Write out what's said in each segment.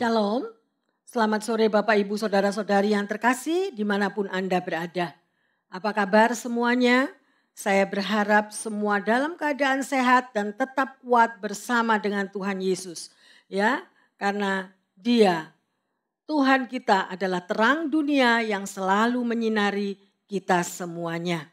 Shalom, selamat sore Bapak Ibu Saudara-saudari yang terkasih dimanapun Anda berada. Apa kabar semuanya? Saya berharap semua dalam keadaan sehat dan tetap kuat bersama dengan Tuhan Yesus. Ya, karena Dia, Tuhan kita adalah terang dunia yang selalu menyinari kita semuanya.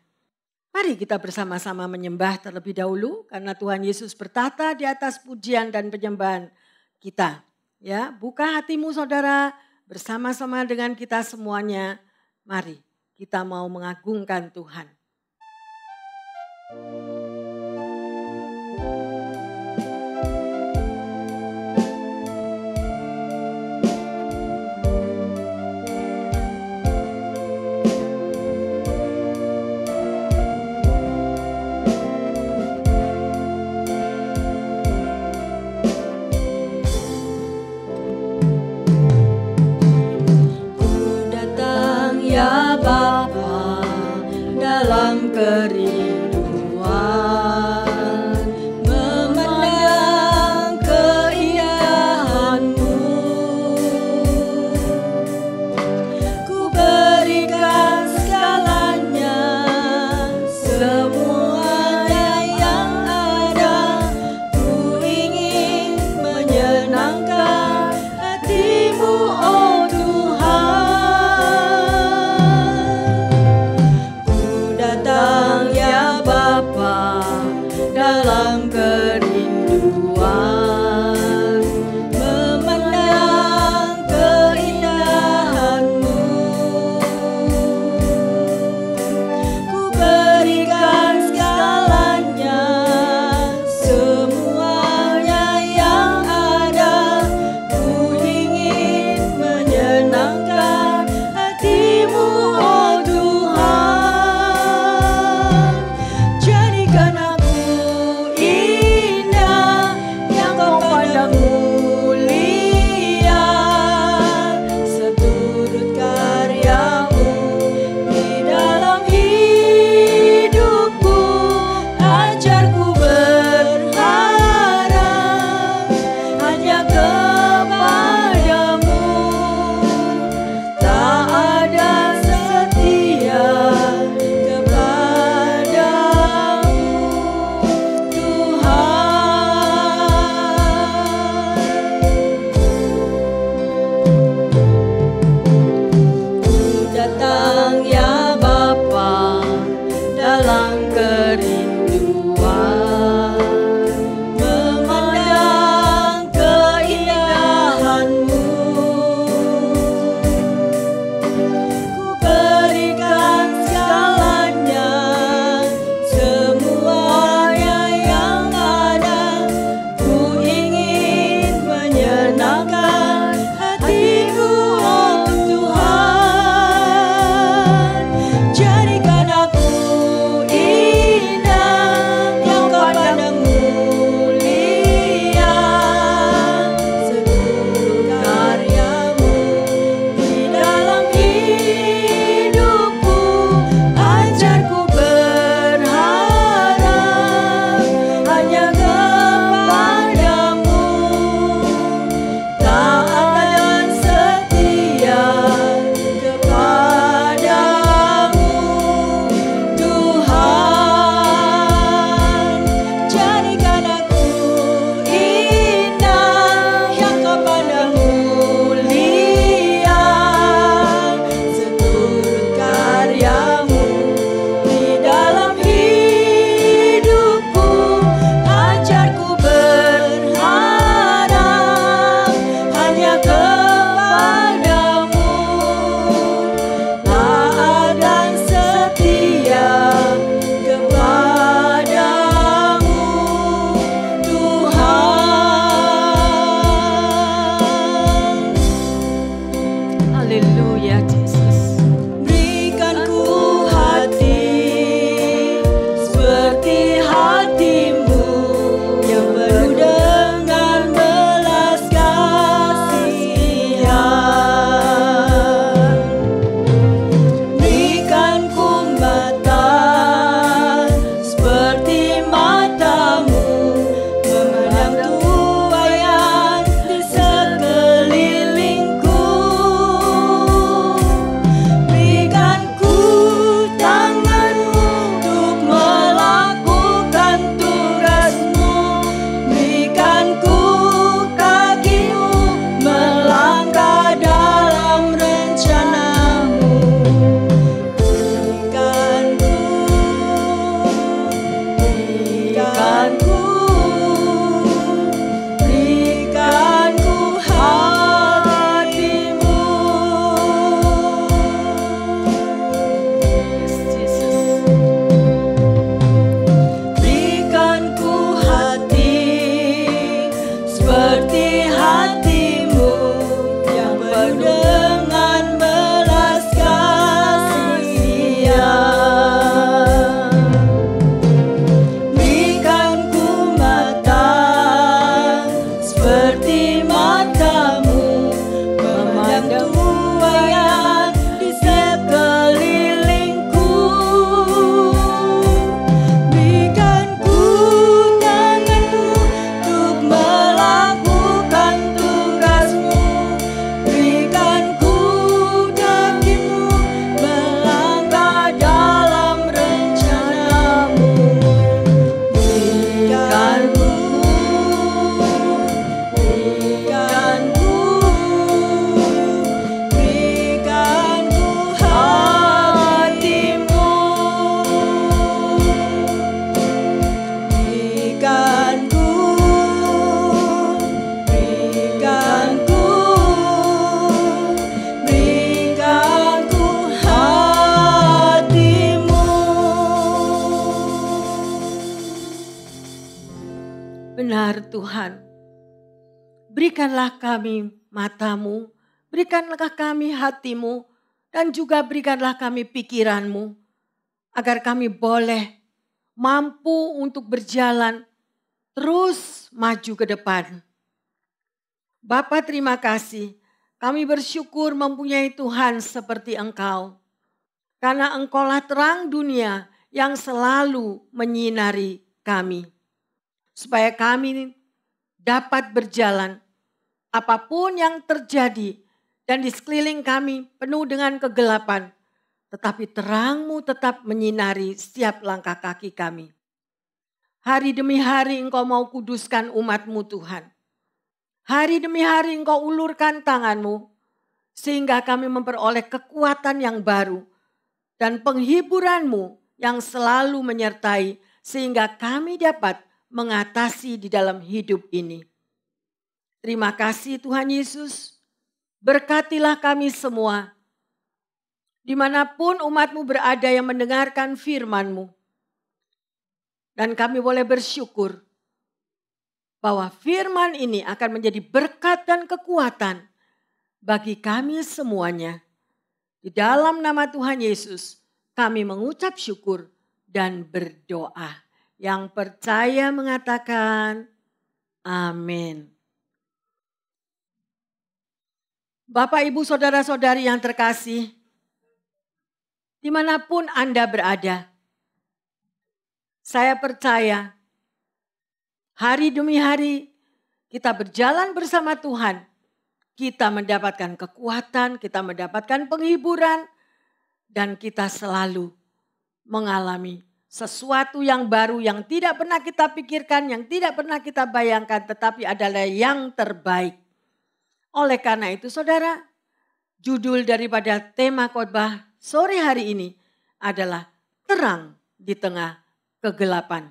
Mari kita bersama-sama menyembah terlebih dahulu karena Tuhan Yesus bertata di atas pujian dan penyembahan kita. Ya, buka hatimu saudara, bersama-sama dengan kita semuanya. Mari kita mau mengagungkan Tuhan. Dalam kerinduan memandang keindahan-Mu, ku berikan segalanya, semuanya yang ada. Ku ingin menyenangkan hati-Mu, oh Tuhan. Datang ya Bapa dalam kerinduan memandang keindahan-Mu, ku berikan segalanya, semuanya yang ada. Ku ingin menyenangkan hati-Mu, oh Tuhan. Jadikan aku benar Tuhan. Berikanlah kami matamu, berikanlah kami hatimu, dan juga berikanlah kami pikiranmu, agar kami boleh mampu untuk berjalan terus maju ke depan. Bapa, terima kasih. Kami bersyukur mempunyai Tuhan seperti Engkau. Karena Engkaulah terang dunia yang selalu menyinari kami. Supaya kami dapat berjalan apapun yang terjadi dan di sekeliling kami penuh dengan kegelapan. Tetapi terang-Mu tetap menyinari setiap langkah kaki kami. Hari demi hari Engkau mau kuduskan umat-Mu Tuhan. Hari demi hari Engkau ulurkan tangan-Mu. Sehingga kami memperoleh kekuatan yang baru. Dan penghiburan-Mu yang selalu menyertai. Sehingga kami dapat mengatasi di dalam hidup ini. Terima kasih Tuhan Yesus. Berkatilah kami semua. Dimanapun umat-Mu berada yang mendengarkan firman-Mu. Dan kami boleh bersyukur bahwa firman ini akan menjadi berkat dan kekuatan bagi kami semuanya. Di dalam nama Tuhan Yesus kami mengucap syukur dan berdoa. Yang percaya mengatakan amin. Bapak, Ibu, Saudara-saudari yang terkasih, dimanapun Anda berada, saya percaya hari demi hari kita berjalan bersama Tuhan, kita mendapatkan kekuatan, kita mendapatkan penghiburan, dan kita selalu mengalami sesuatu yang baru yang tidak pernah kita pikirkan, yang tidak pernah kita bayangkan, tetapi adalah yang terbaik. Oleh karena itu saudara, judul daripada tema khotbah sore hari ini adalah terang di tengah kegelapan.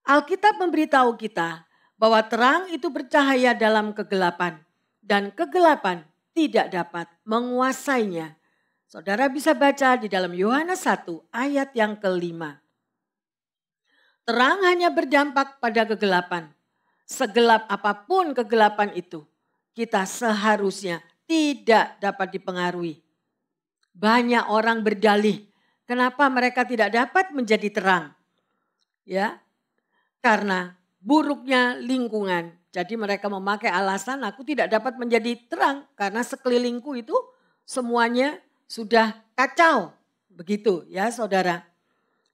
Alkitab memberitahu kita bahwa terang itu bercahaya dalam kegelapan dan kegelapan tidak dapat menguasainya. Saudara bisa baca di dalam Yohanes 1 ayat yang ke-5. Terang hanya berdampak pada kegelapan. Segelap apapun kegelapan itu, kita seharusnya tidak dapat dipengaruhi. Banyak orang berdalih, kenapa mereka tidak dapat menjadi terang? Ya, karena buruknya lingkungan. Jadi mereka memakai alasan aku tidak dapat menjadi terang karena sekelilingku itu semuanya sudah kacau. Begitu ya saudara.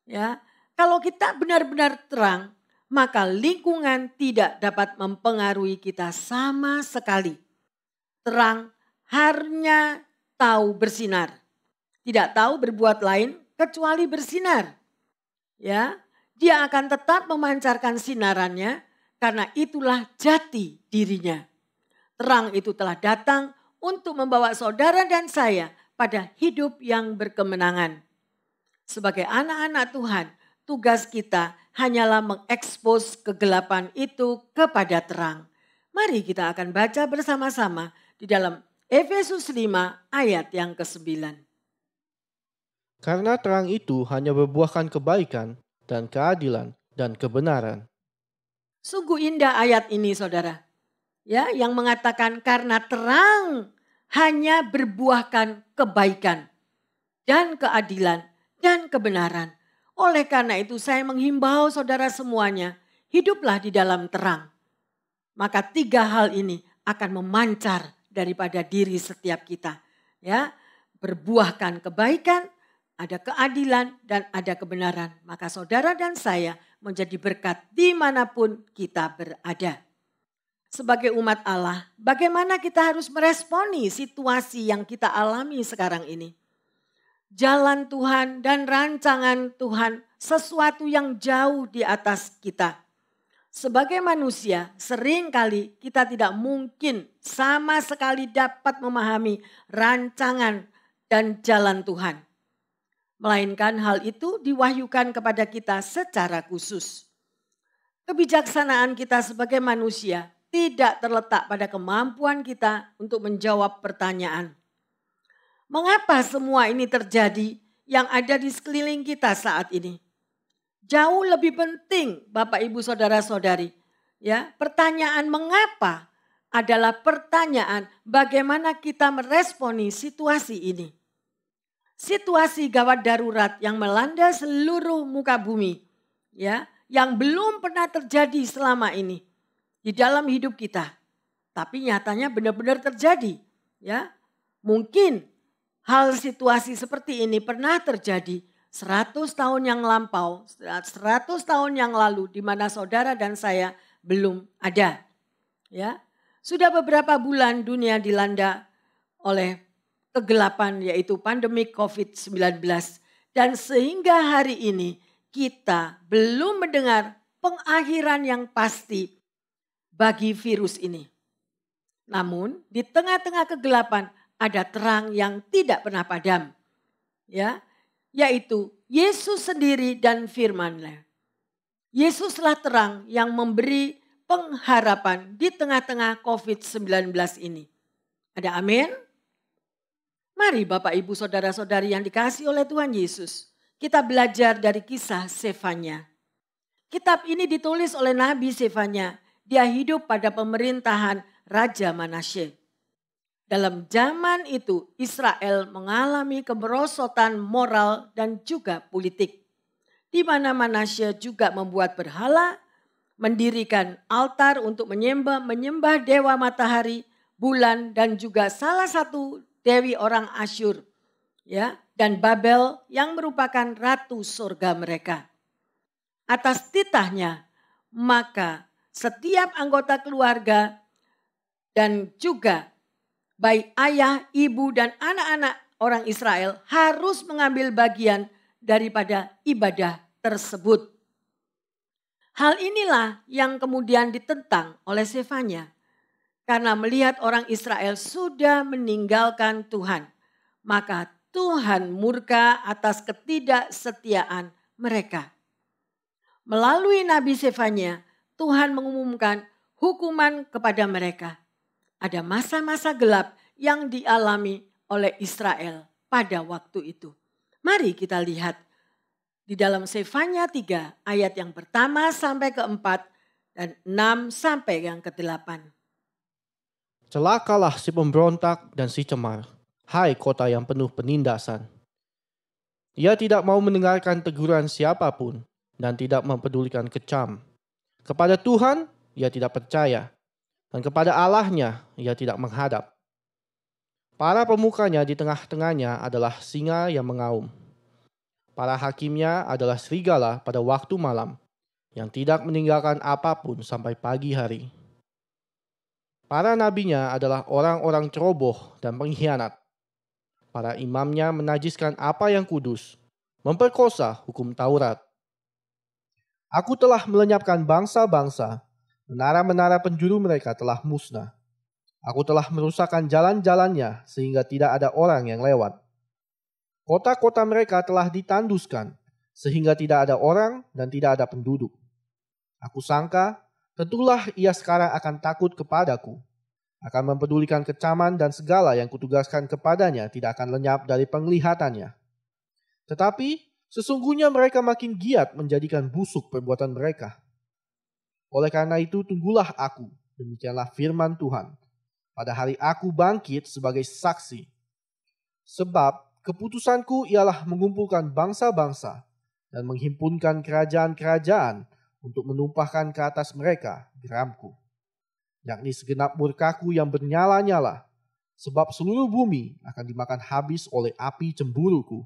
Ya, kalau kita benar-benar terang, maka lingkungan tidak dapat mempengaruhi kita sama sekali. Terang hanya tahu bersinar. Tidak tahu berbuat lain kecuali bersinar. Ya, dia akan tetap memancarkan sinarannya karena itulah jati dirinya. Terang itu telah datang untuk membawa saudara dan saya pada hidup yang berkemenangan. Sebagai anak-anak Tuhan, tugas kita hanyalah mengekspos kegelapan itu kepada terang. Mari kita akan baca bersama-sama di dalam Efesus 5 ayat yang ke-9. Karena terang itu hanya berbuahkan kebaikan dan keadilan dan kebenaran. Sungguh indah ayat ini saudara. Ya, yang mengatakan karena terang hanya berbuahkan kebaikan dan keadilan dan kebenaran. Oleh karena itu saya menghimbau saudara semuanya, hiduplah di dalam terang. Maka 3 hal ini akan memancar daripada diri setiap kita. Ya, berbuahkan kebaikan, ada keadilan dan ada kebenaran. Maka saudara dan saya menjadi berkat dimanapun kita berada. Sebagai umat Allah, bagaimana kita harus meresponi situasi yang kita alami sekarang ini? Jalan Tuhan dan rancangan Tuhan sesuatu yang jauh di atas kita. Sebagai manusia, seringkali kita tidak mungkin sama sekali dapat memahami rancangan dan jalan Tuhan. Melainkan hal itu diwahyukan kepada kita secara khusus. Kebijaksanaan kita sebagai manusia tidak terletak pada kemampuan kita untuk menjawab pertanyaan. Mengapa semua ini terjadi yang ada di sekeliling kita saat ini? Jauh lebih penting Bapak Ibu Saudara-saudari. Ya, pertanyaan mengapa adalah pertanyaan bagaimana kita meresponi situasi ini. Situasi gawat darurat yang melanda seluruh muka bumi, ya, yang belum pernah terjadi selama ini di dalam hidup kita. Tapi nyatanya benar-benar terjadi, ya. Mungkin hal situasi seperti ini pernah terjadi 100 tahun yang lampau, 100 tahun yang lalu di mana saudara dan saya belum ada. Ya. Sudah beberapa bulan dunia dilanda oleh kegelapan yaitu pandemi COVID-19. Dan sehingga hari ini kita belum mendengar pengakhiran yang pasti bagi virus ini. Namun di tengah-tengah kegelapan ada terang yang tidak pernah padam. Ya, yaitu Yesus sendiri dan firman-Nya. Yesuslah terang yang memberi pengharapan di tengah-tengah COVID-19 ini. Ada amin? Mari Bapak Ibu Saudara-saudari yang dikasihi oleh Tuhan Yesus. Kita belajar dari kisah Sefanya. Kitab ini ditulis oleh Nabi Sefanya. Dia hidup pada pemerintahan Raja Manasye. Dalam zaman itu Israel mengalami kemerosotan moral dan juga politik. Di mana Manasye juga membuat berhala, mendirikan altar untuk menyembah dewa matahari, bulan dan juga salah satu dewi orang Asyur. Ya, dan Babel yang merupakan ratu surga mereka. Atas titahnya maka setiap anggota keluarga dan juga baik ayah, ibu dan anak-anak orang Israel harus mengambil bagian daripada ibadah tersebut. Hal inilah yang kemudian ditentang oleh Sefanya. Karena melihat orang Israel sudah meninggalkan Tuhan, maka Tuhan murka atas ketidaksetiaan mereka. Melalui Nabi Sefanya, Tuhan mengumumkan hukuman kepada mereka. Ada masa-masa gelap yang dialami oleh Israel pada waktu itu. Mari kita lihat di dalam Sefanya 3 ayat yang pertama sampai ke-4 dan 6 sampai yang ke-8. Celakalah si pemberontak dan si cemar, hai kota yang penuh penindasan. Ia tidak mau mendengarkan teguran siapapun dan tidak mempedulikan kecam. Kepada Tuhan ia tidak percaya, dan kepada Allahnya ia tidak menghadap. Para pemukanya di tengah-tengahnya adalah singa yang mengaum. Para hakimnya adalah serigala pada waktu malam, yang tidak meninggalkan apapun sampai pagi hari. Para nabinya adalah orang-orang ceroboh dan pengkhianat. Para imamnya menajiskan apa yang kudus, memperkosa hukum Taurat. Aku telah melenyapkan bangsa-bangsa, menara-menara penjuru mereka telah musnah. Aku telah merusakkan jalan-jalannya sehingga tidak ada orang yang lewat. Kota-kota mereka telah ditanduskan sehingga tidak ada orang dan tidak ada penduduk. Aku sangka, tentulah ia sekarang akan takut kepadaku, akan mempedulikan kecaman dan segala yang kutugaskan kepadanya tidak akan lenyap dari penglihatannya. Tetapi sesungguhnya mereka makin giat menjadikan busuk perbuatan mereka. Oleh karena itu tunggulah aku, demikianlah firman Tuhan, pada hari aku bangkit sebagai saksi. Sebab keputusanku ialah mengumpulkan bangsa-bangsa dan menghimpunkan kerajaan-kerajaan untuk menumpahkan ke atas mereka geramku, yakni segenap murkaku yang bernyala-nyala, sebab seluruh bumi akan dimakan habis oleh api cemburuku.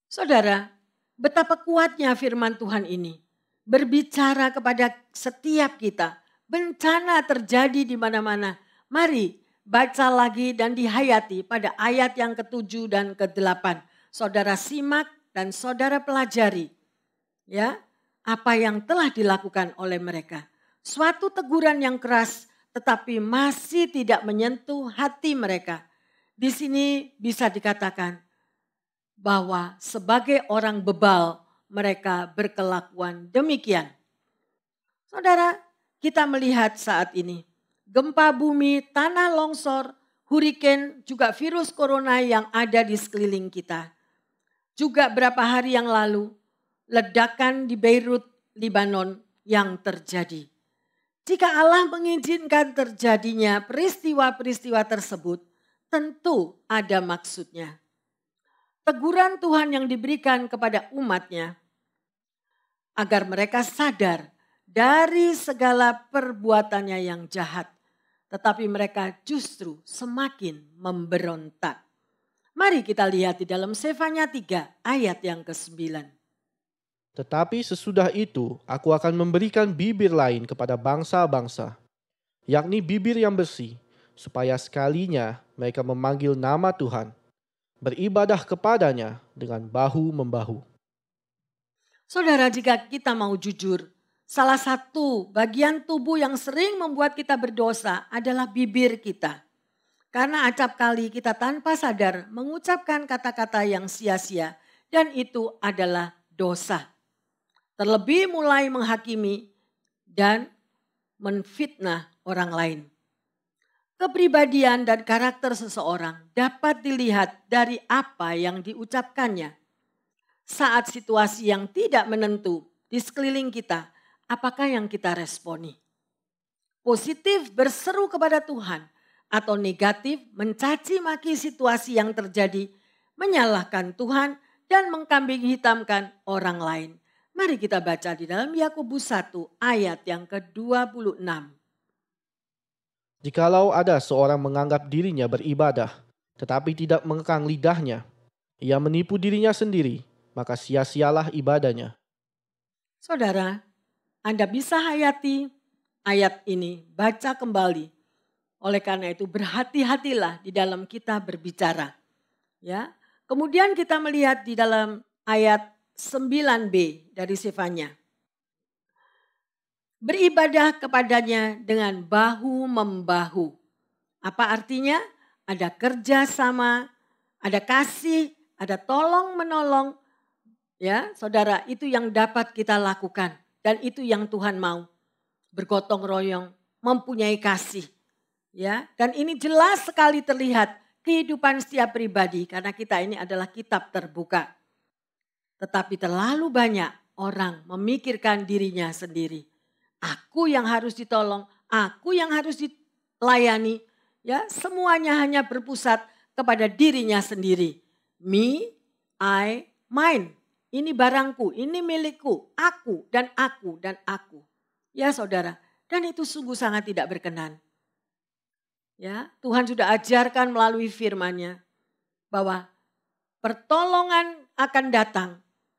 Saudara, betapa kuatnya firman Tuhan ini berbicara kepada setiap kita. Bencana terjadi di mana-mana. Mari baca lagi dan dihayati pada ayat yang ke-7 dan ke-8. Saudara simak dan saudara pelajari. Ya, apa yang telah dilakukan oleh mereka. Suatu teguran yang keras tetapi masih tidak menyentuh hati mereka. Di sini bisa dikatakan bahwa sebagai orang bebal mereka berkelakuan demikian. Saudara, kita melihat saat ini gempa bumi, tanah longsor, huriken, juga virus corona yang ada di sekeliling kita. Juga berapa hari yang lalu ledakan di Beirut, Lebanon yang terjadi. Jika Allah mengizinkan terjadinya peristiwa-peristiwa tersebut, tentu ada maksudnya. Teguran Tuhan yang diberikan kepada umatnya agar mereka sadar dari segala perbuatannya yang jahat. Tetapi mereka justru semakin memberontak. Mari kita lihat di dalam Sefanya 3 ayat yang ke-9. Tetapi sesudah itu aku akan memberikan bibir lain kepada bangsa-bangsa, yakni bibir yang bersih, supaya sekalinya mereka memanggil nama Tuhan, beribadah kepadanya dengan bahu-membahu. Saudara, jika kita mau jujur, salah satu bagian tubuh yang sering membuat kita berdosa adalah bibir kita. Karena acap kali kita tanpa sadar mengucapkan kata-kata yang sia-sia dan itu adalah dosa. Terlebih mulai menghakimi dan menfitnah orang lain. Kepribadian dan karakter seseorang dapat dilihat dari apa yang diucapkannya. Saat situasi yang tidak menentu di sekeliling kita, apakah yang kita responi? Positif berseru kepada Tuhan atau negatif mencaci maki situasi yang terjadi, menyalahkan Tuhan dan mengkambing hitamkan orang lain. Mari kita baca di dalam Yakobus 1 ayat yang ke-26. Jikalau ada seorang menganggap dirinya beribadah, tetapi tidak mengekang lidahnya, ia menipu dirinya sendiri, maka sia-sialah ibadahnya. Saudara, Anda bisa hayati ayat ini, baca kembali. Oleh karena itu berhati-hatilah di dalam kita berbicara. Ya. Kemudian kita melihat di dalam ayat 9b dari Sefanya. Beribadah kepadanya dengan bahu-membahu. Apa artinya? Ada kerjasama, ada kasih, ada tolong-menolong. Ya, saudara, itu yang dapat kita lakukan. Dan itu yang Tuhan mau. Bergotong royong, mempunyai kasih. Ya, dan ini jelas sekali terlihat kehidupan setiap pribadi. Karena kita ini adalah kitab terbuka. Tetapi terlalu banyak orang memikirkan dirinya sendiri. Aku yang harus ditolong, aku yang harus dilayani. Ya, semuanya hanya berpusat kepada dirinya sendiri. Me, I, mine. Ini barangku, ini milikku, aku dan aku dan aku. Ya saudara, dan itu sungguh sangat tidak berkenan. Ya, Tuhan sudah ajarkan melalui firman-Nya bahwa pertolongan akan datang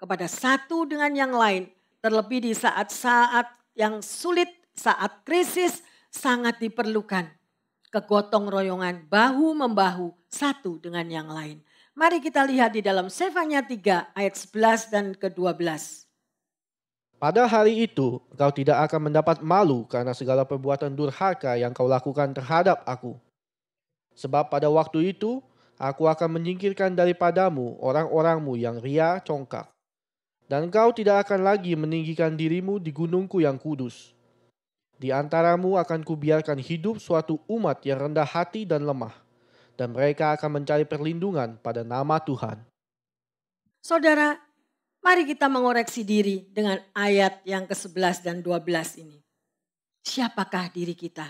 kepada satu dengan yang lain, terlebih di saat-saat yang sulit, saat krisis sangat diperlukan kegotong royongan bahu-membahu satu dengan yang lain. Mari kita lihat di dalam Sefanya 3 ayat 11 dan ke-12. Pada hari itu engkau tidak akan mendapat malu karena segala perbuatan durhaka yang kau lakukan terhadap aku. Sebab pada waktu itu aku akan menyingkirkan daripadamu orang-orangmu yang ria congkak. Dan engkau tidak akan lagi meninggikan dirimu di gunungku yang kudus. Di antaramu akan kubiarkan hidup suatu umat yang rendah hati dan lemah. Dan mereka akan mencari perlindungan pada nama Tuhan. Saudara, mari kita mengoreksi diri dengan ayat yang ke-11 dan 12 ini. Siapakah diri kita?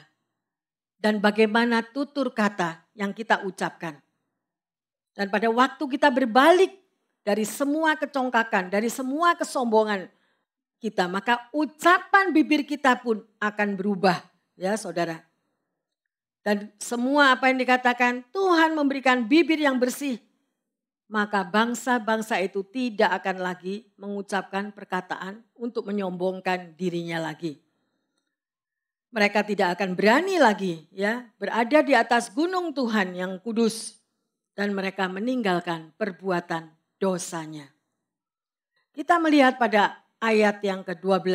Dan bagaimana tutur kata yang kita ucapkan? Dan pada waktu kita berbalik dari semua kecongkakan, dari semua kesombongan kita, maka ucapan bibir kita pun akan berubah, ya saudara. Dan semua apa yang dikatakan, Tuhan memberikan bibir yang bersih, maka bangsa-bangsa itu tidak akan lagi mengucapkan perkataan untuk menyombongkan dirinya lagi. Mereka tidak akan berani lagi ya berada di atas gunung Tuhan yang kudus dan mereka meninggalkan perbuatan dosanya. Kita melihat pada ayat yang ke-12.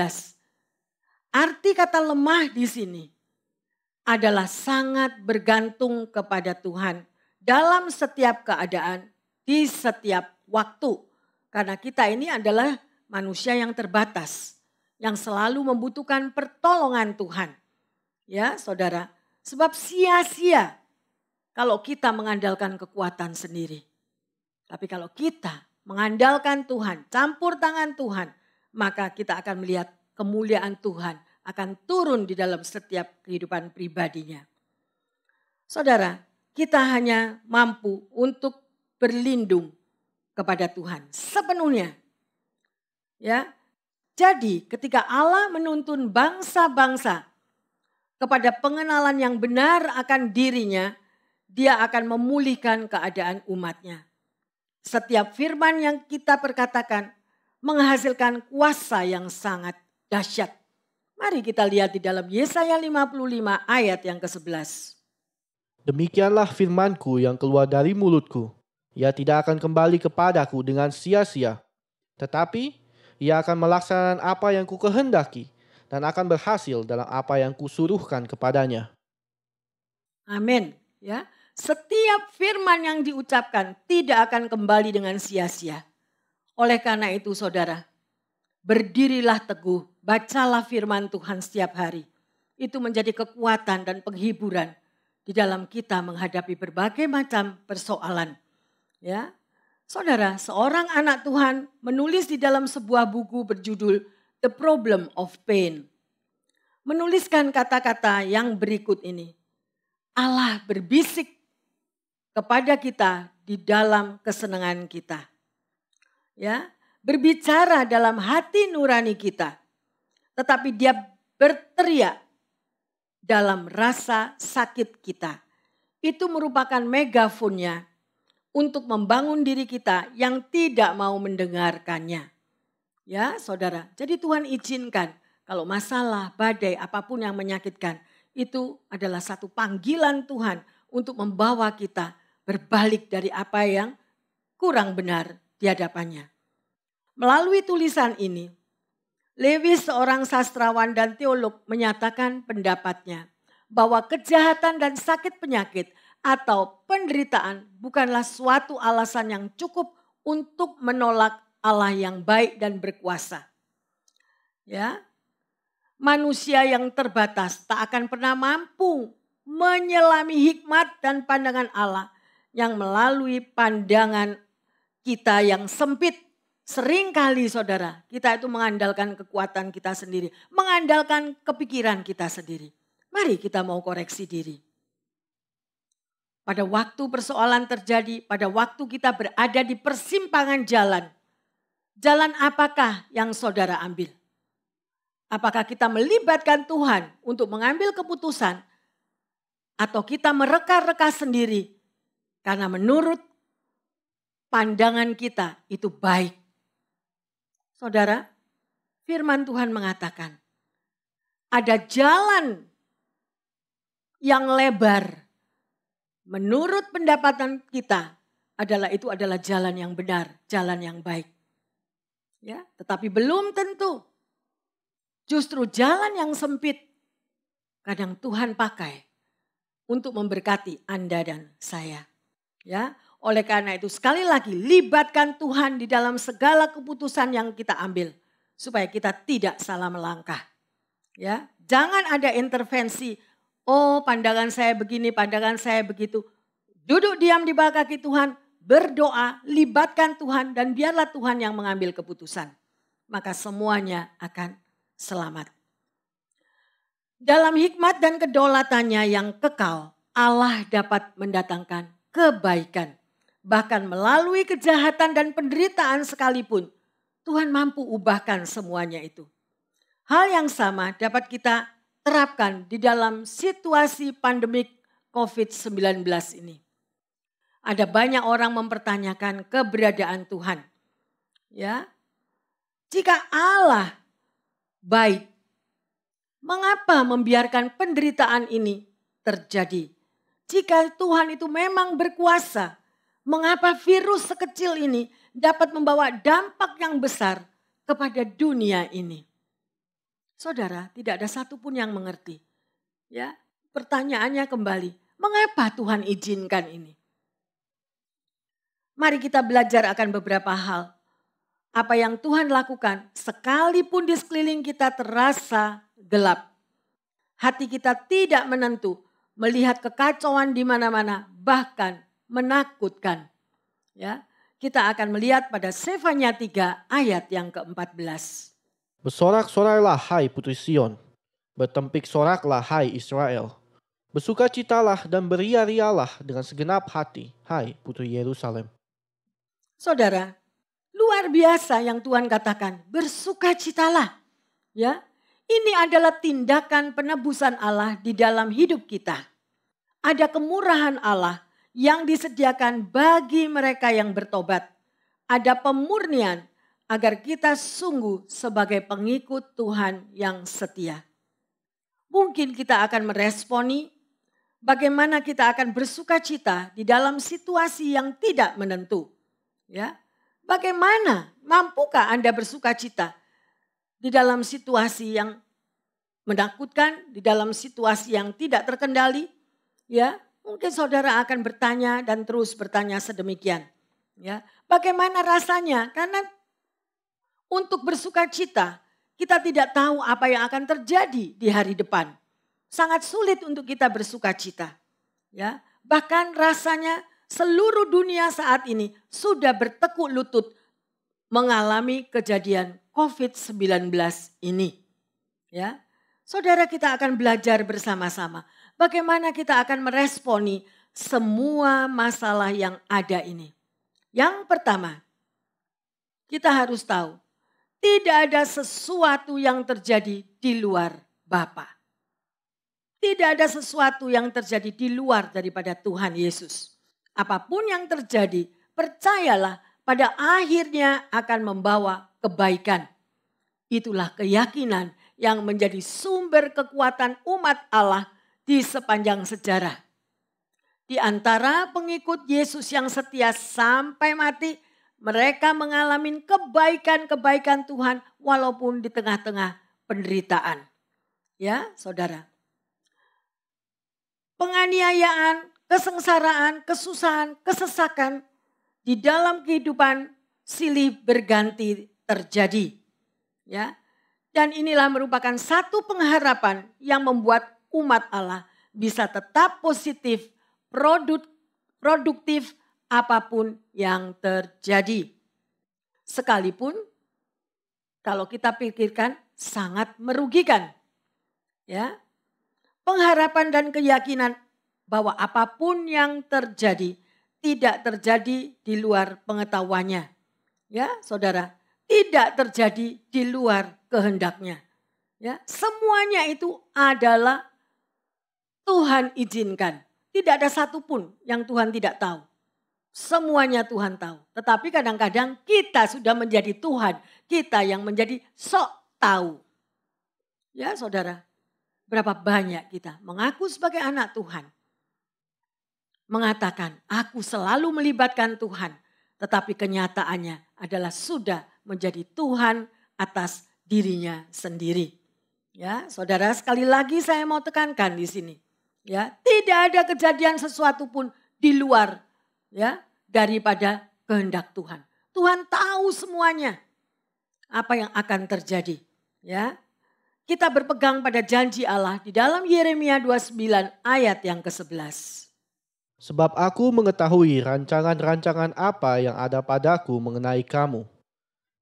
Arti kata lemah di sini adalah sangat bergantung kepada Tuhan dalam setiap keadaan, di setiap waktu. Karena kita ini adalah manusia yang terbatas, yang selalu membutuhkan pertolongan Tuhan. Ya saudara, sebab sia-sia kalau kita mengandalkan kekuatan sendiri. Tapi kalau kita mengandalkan Tuhan, campur tangan Tuhan, maka kita akan melihat kemuliaan Tuhan akan turun di dalam setiap kehidupan pribadinya. Saudara, kita hanya mampu untuk berlindung kepada Tuhan sepenuhnya. Ya. Jadi ketika Allah menuntun bangsa-bangsa kepada pengenalan yang benar akan dirinya, dia akan memulihkan keadaan umatnya. Setiap firman yang kita perkatakan menghasilkan kuasa yang sangat dahsyat. Mari kita lihat di dalam Yesaya 55 ayat yang ke-11. Demikianlah firmanku yang keluar dari mulutku. Ia tidak akan kembali kepadaku dengan sia-sia. Tetapi ia akan melaksanakan apa yang kukehendaki dan akan berhasil dalam apa yang kusuruhkan kepadanya. Amin. Ya, setiap firman yang diucapkan tidak akan kembali dengan sia-sia. Oleh karena itu saudara, berdirilah teguh, bacalah firman Tuhan setiap hari. Itu menjadi kekuatan dan penghiburan di dalam kita menghadapi berbagai macam persoalan. Ya, saudara, seorang anak Tuhan menulis di dalam sebuah buku berjudul The Problem of Pain. Menuliskan kata-kata yang berikut ini. Allah berbisik kepada kita di dalam kesenangan kita. Ya, berbicara dalam hati nurani kita. Tetapi dia berteriak dalam rasa sakit kita. Itu merupakan megafonnya untuk membangun diri kita yang tidak mau mendengarkannya. Ya saudara, jadi Tuhan izinkan kalau masalah, badai, apapun yang menyakitkan, itu adalah satu panggilan Tuhan untuk membawa kita berbalik dari apa yang kurang benar di hadapannya. Melalui tulisan ini, Lewis seorang sastrawan dan teolog menyatakan pendapatnya bahwa kejahatan dan sakit penyakit atau penderitaan bukanlah suatu alasan yang cukup untuk menolak Allah yang baik dan berkuasa. Ya, manusia yang terbatas tak akan pernah mampu menyelami hikmat dan pandangan Allah yang melalui pandangan kita yang sempit. Seringkali saudara, kita itu mengandalkan kekuatan kita sendiri, mengandalkan kepikiran kita sendiri. Mari kita mau koreksi diri. Pada waktu persoalan terjadi, pada waktu kita berada di persimpangan jalan. Jalan apakah yang saudara ambil? Apakah kita melibatkan Tuhan untuk mengambil keputusan? Atau kita mereka-reka sendiri? Karena menurut pandangan kita itu baik. Saudara, firman Tuhan mengatakan, ada jalan yang lebar. Menurut pendapatan kita itu adalah jalan yang benar, jalan yang baik. Ya, tetapi belum tentu. Justru jalan yang sempit kadang Tuhan pakai untuk memberkati Anda dan saya. Ya, oleh karena itu sekali lagi libatkan Tuhan di dalam segala keputusan yang kita ambil supaya kita tidak salah melangkah. Ya, jangan ada intervensi. Oh, pandangan saya begini, pandangan saya begitu. Duduk diam di bawah kaki Tuhan, berdoa, libatkan Tuhan dan biarlah Tuhan yang mengambil keputusan. Maka semuanya akan selamat. Dalam hikmat dan kedaulatannya yang kekal, Allah dapat mendatangkan kebaikan. Bahkan melalui kejahatan dan penderitaan sekalipun, Tuhan mampu ubahkan semuanya itu. Hal yang sama dapat kita terapkan di dalam situasi pandemik COVID-19 ini. Ada banyak orang mempertanyakan keberadaan Tuhan. Ya, jika Allah baik, mengapa membiarkan penderitaan ini terjadi? Jika Tuhan itu memang berkuasa, mengapa virus sekecil ini dapat membawa dampak yang besar kepada dunia ini? Saudara, tidak ada satupun yang mengerti. Ya, pertanyaannya kembali, mengapa Tuhan izinkan ini? Mari kita belajar akan beberapa hal. Apa yang Tuhan lakukan sekalipun di sekeliling kita terasa gelap. Hati kita tidak menentu, melihat kekacauan di mana-mana, bahkan menakutkan. Ya, kita akan melihat pada Sefanya 3 ayat yang ke-14. Bersorak-sorailah hai putri Sion, bertempik soraklah hai Israel. Bersukacitalah dan beria-rialah dengan segenap hati, hai putri Yerusalem. Saudara, luar biasa yang Tuhan katakan, bersukacitalah. Ya, ini adalah tindakan penebusan Allah di dalam hidup kita. Ada kemurahan Allah yang disediakan bagi mereka yang bertobat. Ada pemurnian agar kita sungguh sebagai pengikut Tuhan yang setia. Mungkin kita akan meresponi bagaimana kita akan bersukacita di dalam situasi yang tidak menentu. Ya, bagaimana, mampukah Anda bersukacita di dalam situasi yang menakutkan, di dalam situasi yang tidak terkendali? Ya, mungkin saudara akan bertanya dan terus bertanya sedemikian. Ya, bagaimana rasanya? Karena untuk bersukacita, kita tidak tahu apa yang akan terjadi di hari depan. Sangat sulit untuk kita bersukacita. Ya, bahkan rasanya seluruh dunia saat ini sudah bertekuk lutut mengalami kejadian COVID-19 ini. Ya, saudara, kita akan belajar bersama-sama bagaimana kita akan meresponi semua masalah yang ada ini. Yang pertama, kita harus tahu tidak ada sesuatu yang terjadi di luar Bapa. Tidak ada sesuatu yang terjadi di luar daripada Tuhan Yesus. Apapun yang terjadi, percayalah pada akhirnya akan membawa kebaikan. Itulah keyakinan yang menjadi sumber kekuatan umat Allah di sepanjang sejarah. Di antara pengikut Yesus yang setia sampai mati, mereka mengalami kebaikan-kebaikan Tuhan walaupun di tengah-tengah penderitaan. Ya, saudara. Penganiayaan, kesengsaraan, kesusahan, kesesakan di dalam kehidupan silih berganti terjadi. Ya. Dan inilah merupakan satu pengharapan yang membuat umat Allah bisa tetap positif, produktif apapun yang terjadi. Sekalipun kalau kita pikirkan sangat merugikan. Ya. Pengharapan dan keyakinan bahwa apapun yang terjadi tidak terjadi di luar pengetahuannya. Ya, saudara, tidak terjadi di luar kehendaknya. Ya, semuanya itu adalah Tuhan izinkan. Tidak ada satupun yang Tuhan tidak tahu. Semuanya Tuhan tahu. Tetapi kadang-kadang kita sudah menjadi Tuhan. Kita yang menjadi sok tahu. Ya, saudara. Berapa banyak kita mengaku sebagai anak Tuhan. Mengatakan, aku selalu melibatkan Tuhan. Tetapi kenyataannya adalah sudah menjadi Tuhan atas dirinya sendiri. Ya, saudara, sekali lagi saya mau tekankan di sini. Ya, tidak ada kejadian sesuatu pun di luar ya daripada kehendak Tuhan. Tuhan tahu semuanya apa yang akan terjadi. Ya. Kita berpegang pada janji Allah di dalam Yeremia 29 ayat yang ke-11. Sebab aku mengetahui rancangan-rancangan apa yang ada padaku mengenai kamu.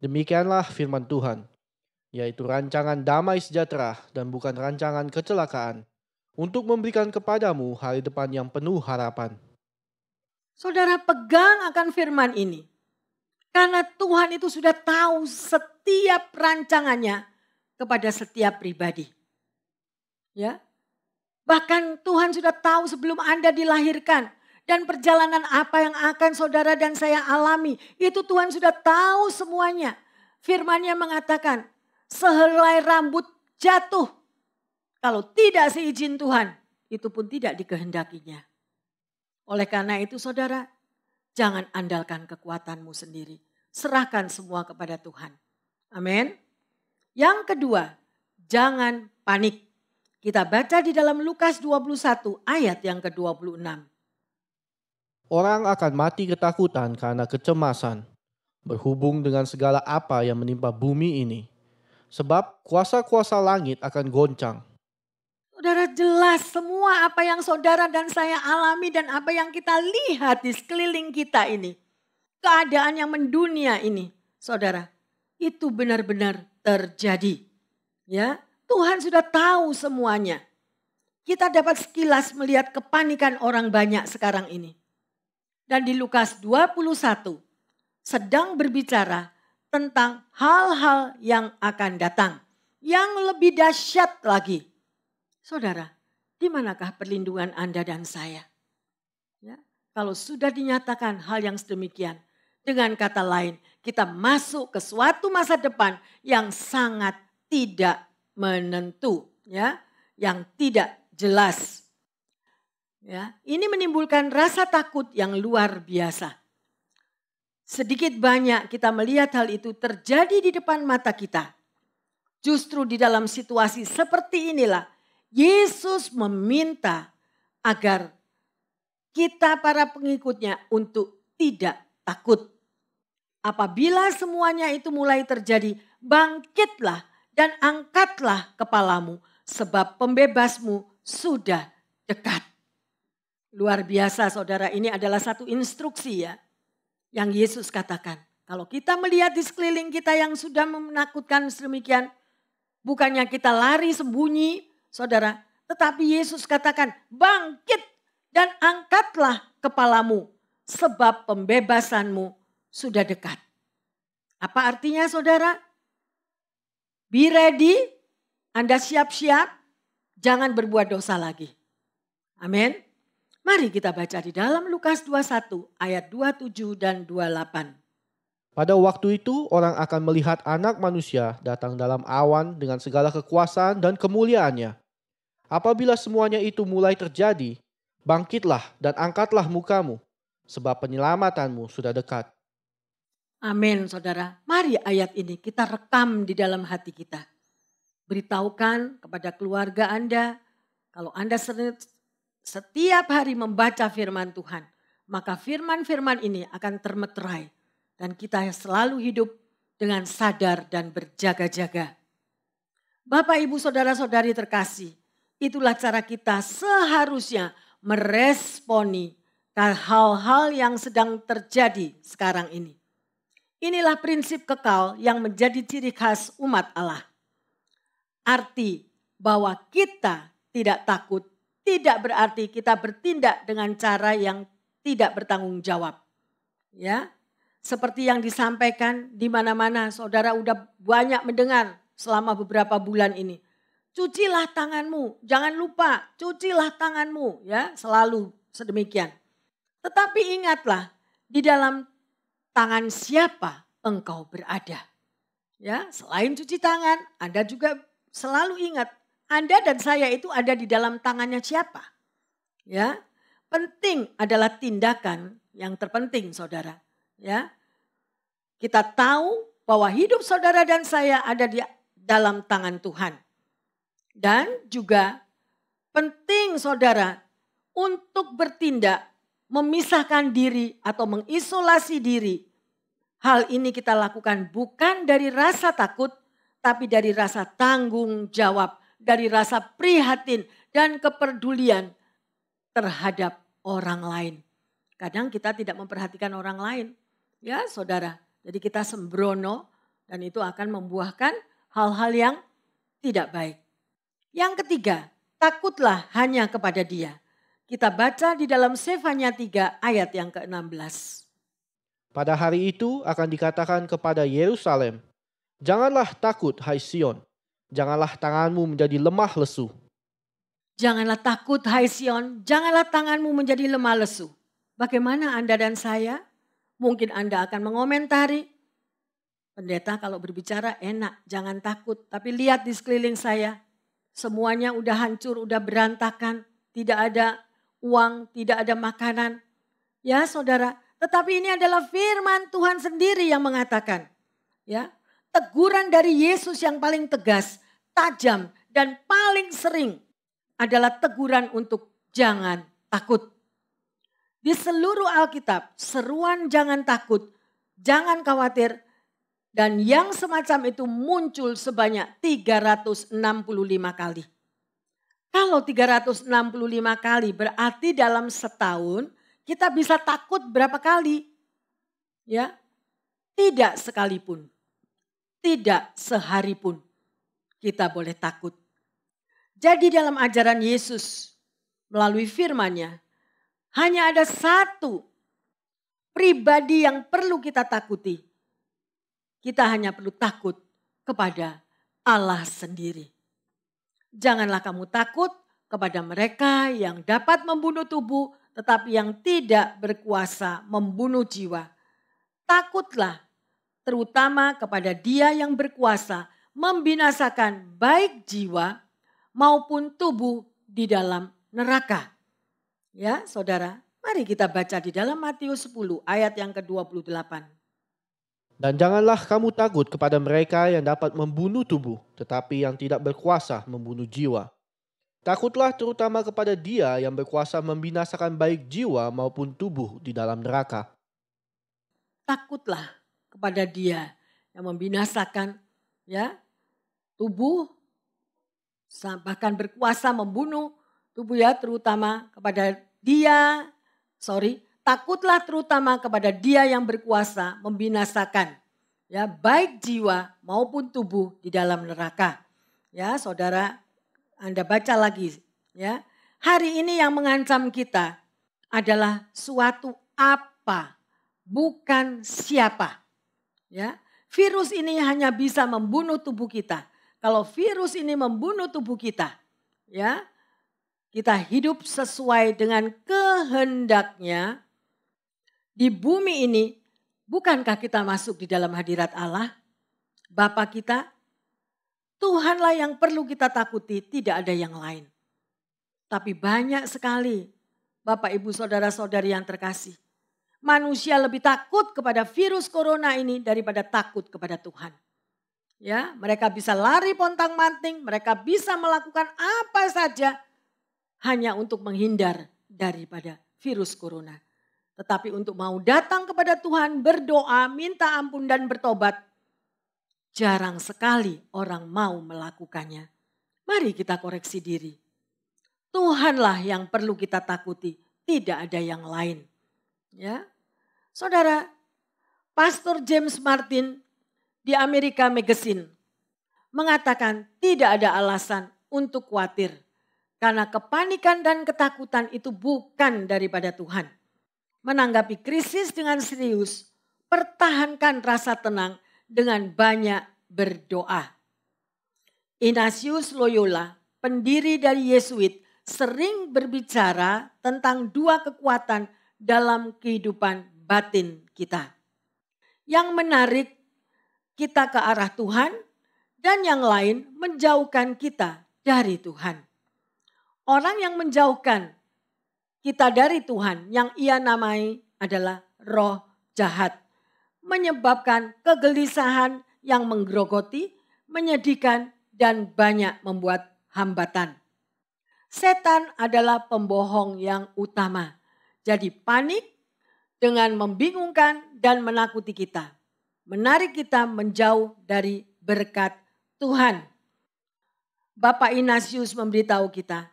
Demikianlah firman Tuhan, yaitu rancangan damai sejahtera dan bukan rancangan kecelakaan, untuk memberikan kepadamu hari depan yang penuh harapan. Saudara, pegang akan firman ini. Karena Tuhan itu sudah tahu setiap rancangannya kepada setiap pribadi. Ya. Bahkan Tuhan sudah tahu sebelum Anda dilahirkan. Dan perjalanan apa yang akan saudara dan saya alami. Itu Tuhan sudah tahu semuanya. Firman-Nya mengatakan, sehelai rambut jatuh. Kalau tidak seizin Tuhan, itu pun tidak dikehendakinya. Oleh karena itu saudara, jangan andalkan kekuatanmu sendiri. Serahkan semua kepada Tuhan. Amin. Yang kedua, jangan panik. Kita baca di dalam Lukas 21 ayat yang ke-26. Orang akan mati ketakutan karena kecemasan, berhubung dengan segala apa yang menimpa bumi ini. Sebab kuasa-kuasa langit akan goncang. Saudara, jelas semua apa yang saudara dan saya alami dan apa yang kita lihat di sekeliling kita ini. Keadaan yang mendunia ini, saudara, itu benar-benar terjadi. Ya, Tuhan sudah tahu semuanya. Kita dapat sekilas melihat kepanikan orang banyak sekarang ini. Dan di Lukas 21 sedang berbicara tentang hal-hal yang akan datang. Yang lebih dahsyat lagi. Saudara, di manakah perlindungan Anda dan saya? Ya, kalau sudah dinyatakan hal yang sedemikian. Dengan kata lain, kita masuk ke suatu masa depan yang sangat tidak menentu. Ya, yang tidak jelas. Ya, ini menimbulkan rasa takut yang luar biasa. Sedikit banyak kita melihat hal itu terjadi di depan mata kita. Justru di dalam situasi seperti inilah Yesus meminta agar kita para pengikutnya untuk tidak takut. Apabila semuanya itu mulai terjadi, bangkitlah dan angkatlah kepalamu sebab pembebasmu sudah dekat. Luar biasa saudara, ini adalah satu instruksi ya. Yang Yesus katakan, kalau kita melihat di sekeliling kita yang sudah menakutkan sedemikian, bukannya kita lari sembunyi, saudara. Tetapi Yesus katakan, bangkit dan angkatlah kepalamu, sebab pembebasanmu sudah dekat. Apa artinya saudara? Be ready, Anda siap-siap, jangan berbuat dosa lagi. Amin. Mari kita baca di dalam Lukas 21 ayat 27 dan 28. Pada waktu itu orang akan melihat Anak Manusia datang dalam awan dengan segala kekuasaan dan kemuliaannya. Apabila semuanya itu mulai terjadi, bangkitlah dan angkatlah mukamu, sebab penyelamatanmu sudah dekat. Amin saudara. Mari ayat ini kita rekam di dalam hati kita. Beritahukan kepada keluarga Anda, kalau Anda setiap hari membaca firman Tuhan, maka firman-firman ini akan termeterai. Dan kita selalu hidup dengan sadar dan berjaga-jaga. Bapak, Ibu, Saudara-saudari terkasih, itulah cara kita seharusnya meresponi hal-hal yang sedang terjadi sekarang ini. Inilah prinsip kekal yang menjadi ciri khas umat Allah. Arti bahwa kita tidak takut tidak berarti kita bertindak dengan cara yang tidak bertanggung jawab. Ya, seperti yang disampaikan di mana-mana, saudara udah banyak mendengar selama beberapa bulan ini. Cucilah tanganmu, jangan lupa cucilah tanganmu, ya, selalu sedemikian. Tetapi ingatlah, di dalam tangan siapa engkau berada. Ya, selain cuci tangan, Anda juga selalu ingat, Anda dan saya itu ada di dalam tangannya siapa? Ya, penting adalah tindakan yang terpenting, saudara. Ya, kita tahu bahwa hidup saudara dan saya ada di dalam tangan Tuhan. Dan juga penting, saudara, untuk bertindak, memisahkan diri atau mengisolasi diri. Hal ini kita lakukan bukan dari rasa takut, tapi dari rasa tanggung jawab. Dari rasa prihatin dan kepedulian terhadap orang lain. Kadang kita tidak memperhatikan orang lain. Ya saudara, jadi kita sembrono dan itu akan membuahkan hal-hal yang tidak baik. Yang ketiga, takutlah hanya kepada Dia. Kita baca di dalam Sefanya 3 ayat yang ke-16. Pada hari itu akan dikatakan kepada Yerusalem, janganlah takut hai Sion. Janganlah tanganmu menjadi lemah lesu. Janganlah takut hai Sion, janganlah tanganmu menjadi lemah lesu. Bagaimana Anda dan saya? Mungkin Anda akan mengomentari, pendeta kalau berbicara enak, jangan takut. Tapi lihat di sekeliling saya, semuanya udah hancur, udah berantakan. Tidak ada uang, tidak ada makanan. Ya saudara, tetapi ini adalah firman Tuhan sendiri yang mengatakan. Ya, teguran dari Yesus yang paling tegas, tajam, dan paling sering adalah teguran untuk jangan takut. Di seluruh Alkitab, seruan jangan takut, jangan khawatir, dan yang semacam itu muncul sebanyak 365 kali. Kalau 365 kali berarti dalam setahun kita bisa takut berapa kali? Ya, tidak sekalipun. tidak sehari pun kita boleh takut. Jadi dalam ajaran Yesus melalui firman-Nya, hanya ada satu pribadi yang perlu kita takuti. Kita hanya perlu takut kepada Allah sendiri. Janganlah kamu takut kepada mereka yang dapat membunuh tubuh tetapi yang tidak berkuasa membunuh jiwa. Takutlah terutama kepada Dia yang berkuasa membinasakan baik jiwa maupun tubuh di dalam neraka. Ya, Saudara, mari kita baca di dalam Matius 10 ayat yang ke-28. Dan janganlah kamu takut kepada mereka yang dapat membunuh tubuh, tetapi yang tidak berkuasa membunuh jiwa. Takutlah terutama kepada Dia yang berkuasa membinasakan baik jiwa maupun tubuh di dalam neraka. Takutlah kepada Dia yang membinasakan tubuh, bahkan berkuasa membunuh tubuh terutama kepada takutlah terutama kepada Dia yang berkuasa membinasakan baik jiwa maupun tubuh di dalam neraka. Ya, Saudara, Anda baca lagi ya. Hari ini yang mengancam kita adalah suatu apa, bukan siapa. Ya, virus ini hanya bisa membunuh tubuh kita. Kalau virus ini membunuh tubuh kita, ya, kita hidup sesuai dengan kehendaknya di bumi ini. Bukankah kita masuk di dalam hadirat Allah, Bapa kita? Tuhanlah yang perlu kita takuti, tidak ada yang lain. Tapi banyak sekali Bapak, Ibu, Saudara-saudari yang terkasih. Manusia lebih takut kepada virus corona ini daripada takut kepada Tuhan. Ya, mereka bisa lari pontang-manting, mereka bisa melakukan apa saja hanya untuk menghindar daripada virus corona. Tetapi untuk mau datang kepada Tuhan, berdoa, minta ampun dan bertobat, jarang sekali orang mau melakukannya. Mari kita koreksi diri. Tuhanlah yang perlu kita takuti, tidak ada yang lain. Ya, Saudara, Pastor James Martin di America Magazine mengatakan tidak ada alasan untuk khawatir. Karena kepanikan dan ketakutan itu bukan daripada Tuhan. Menanggapi krisis dengan serius, pertahankan rasa tenang dengan banyak berdoa. Ignatius Loyola, pendiri dari Yesuit, sering berbicara tentang dua kekuatan dalam kehidupan batin kita. Yang menarik kita ke arah Tuhan dan yang lain menjauhkan kita dari Tuhan. Orang yang menjauhkan kita dari Tuhan yang ia namai adalah roh jahat. Menyebabkan kegelisahan yang menggerogoti, menyedihkan dan banyak membuat hambatan. Setan adalah pembohong yang utama. Jadi panik dengan membingungkan dan menakuti kita. Menarik kita menjauh dari berkat Tuhan. Bapak Ignatius memberitahu kita,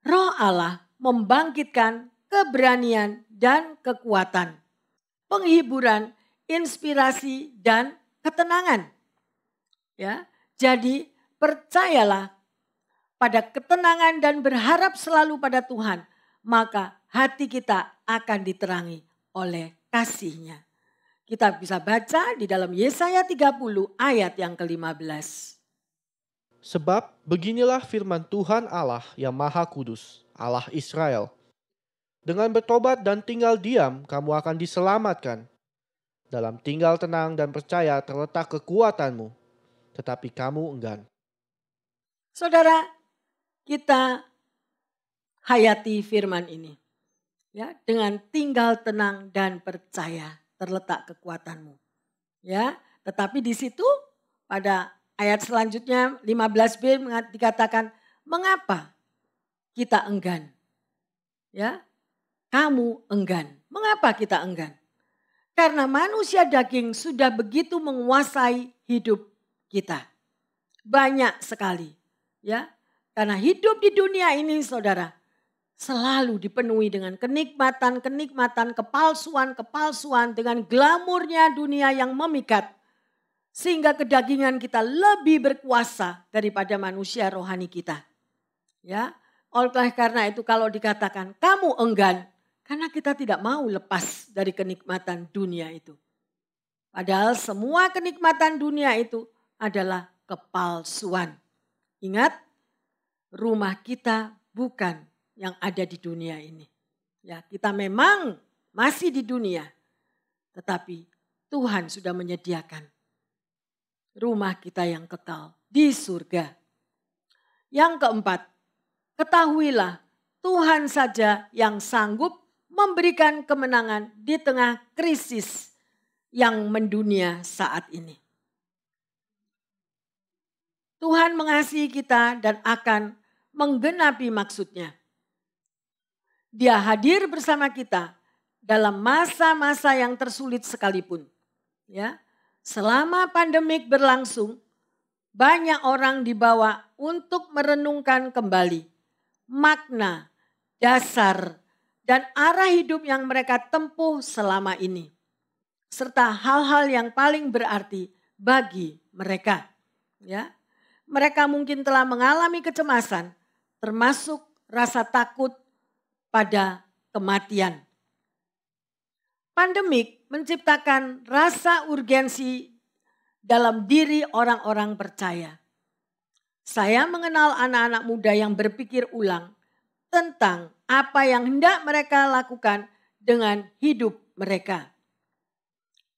Roh Allah membangkitkan keberanian dan kekuatan, penghiburan, inspirasi dan ketenangan. Ya, jadi percayalah pada ketenangan dan berharap selalu pada Tuhan, maka hati kita akan diterangi oleh kasih-Nya. Kita bisa baca di dalam Yesaya 30 ayat yang ke-15. Sebab beginilah firman Tuhan Allah yang Maha Kudus, Allah Israel. Dengan bertobat dan tinggal diam, kamu akan diselamatkan. Dalam tinggal tenang dan percaya terletak kekuatanmu, tetapi kamu enggan. Saudara, kita hayati firman ini. Ya, dengan tinggal tenang dan percaya terletak kekuatanmu. Ya, tetapi di situ pada ayat selanjutnya 15b dikatakan, mengapa kita enggan? Ya, kamu enggan. Mengapa kita enggan? Karena manusia daging sudah begitu menguasai hidup kita. Banyak sekali. Ya, karena hidup di dunia ini, saudara, selalu dipenuhi dengan kenikmatan-kenikmatan, kepalsuan-kepalsuan, dengan glamurnya dunia yang memikat. Sehingga kedagingan kita lebih berkuasa daripada manusia rohani kita. Ya, oleh karena itu kalau dikatakan kamu enggan, karena kita tidak mau lepas dari kenikmatan dunia itu. Padahal semua kenikmatan dunia itu adalah kepalsuan. Ingat, rumah kita bukan yang ada di dunia ini. Ya, kita memang masih di dunia, tetapi Tuhan sudah menyediakan rumah kita yang kekal di surga. Yang keempat, ketahuilah Tuhan saja yang sanggup memberikan kemenangan di tengah krisis yang mendunia saat ini. Tuhan mengasihi kita dan akan menggenapi maksudnya. Dia hadir bersama kita dalam masa-masa yang tersulit sekalipun. Ya, selama pandemik berlangsung, banyak orang dibawa untuk merenungkan kembali makna, dasar, dan arah hidup yang mereka tempuh selama ini. Serta hal-hal yang paling berarti bagi mereka. Ya, mereka mungkin telah mengalami kecemasan, termasuk rasa takut pada kematian. Pandemik menciptakan rasa urgensi dalam diri orang-orang percaya. Saya mengenal anak-anak muda yang berpikir ulang tentang apa yang hendak mereka lakukan dengan hidup mereka.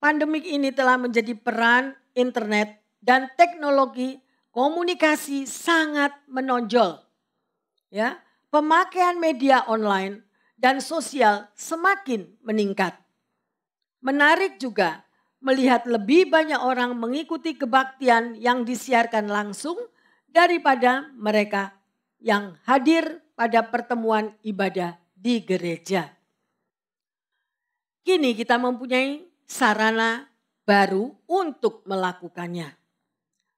Pandemik ini telah menjadi peran internet dan teknologi komunikasi sangat menonjol. Ya, pemakaian media online dan sosial semakin meningkat. Menarik juga melihat lebih banyak orang mengikuti kebaktian yang disiarkan langsung daripada mereka yang hadir pada pertemuan ibadah di gereja. Kini kita mempunyai sarana baru untuk melakukannya.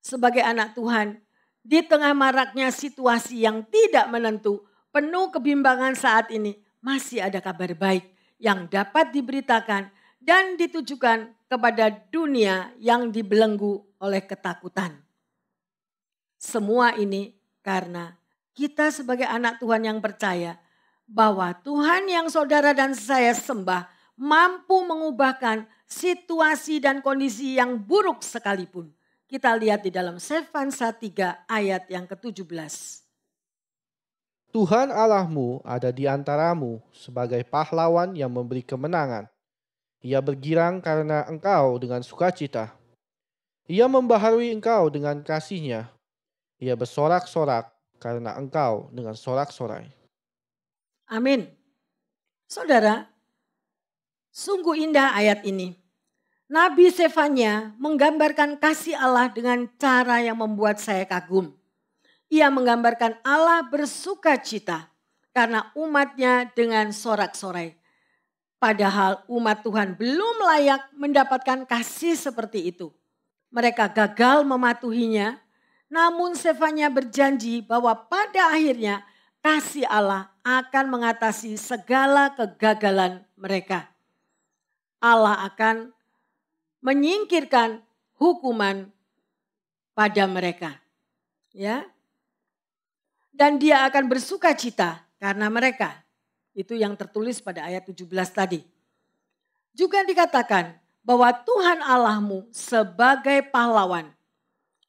Sebagai anak Tuhan, di tengah maraknya situasi yang tidak menentu, penuh kebimbangan saat ini, masih ada kabar baik yang dapat diberitakan dan ditujukan kepada dunia yang dibelenggu oleh ketakutan. Semua ini karena kita sebagai anak Tuhan yang percaya bahwa Tuhan yang saudara dan saya sembah mampu mengubahkan situasi dan kondisi yang buruk sekalipun. Kita lihat di dalam Sefansa 3 ayat yang ke-17. Tuhan Allahmu ada di antaramu sebagai pahlawan yang memberi kemenangan. Ia bergirang karena engkau dengan sukacita. Ia membaharui engkau dengan kasih-Nya. Ia bersorak-sorak karena engkau dengan sorak-sorai. Amin. Saudara, sungguh indah ayat ini. Nabi Sefanya menggambarkan kasih Allah dengan cara yang membuat saya kagum. Ia menggambarkan Allah bersukacita karena umatnya dengan sorak-sorai. Padahal umat Tuhan belum layak mendapatkan kasih seperti itu. Mereka gagal mematuhinya, namun Sefanya berjanji bahwa pada akhirnya kasih Allah akan mengatasi segala kegagalan mereka. Allah akan menyingkirkan hukuman pada mereka. Ya. Dan dia akan bersukacita karena mereka. Itu yang tertulis pada ayat 17 tadi. Juga dikatakan bahwa Tuhan Allahmu sebagai pahlawan,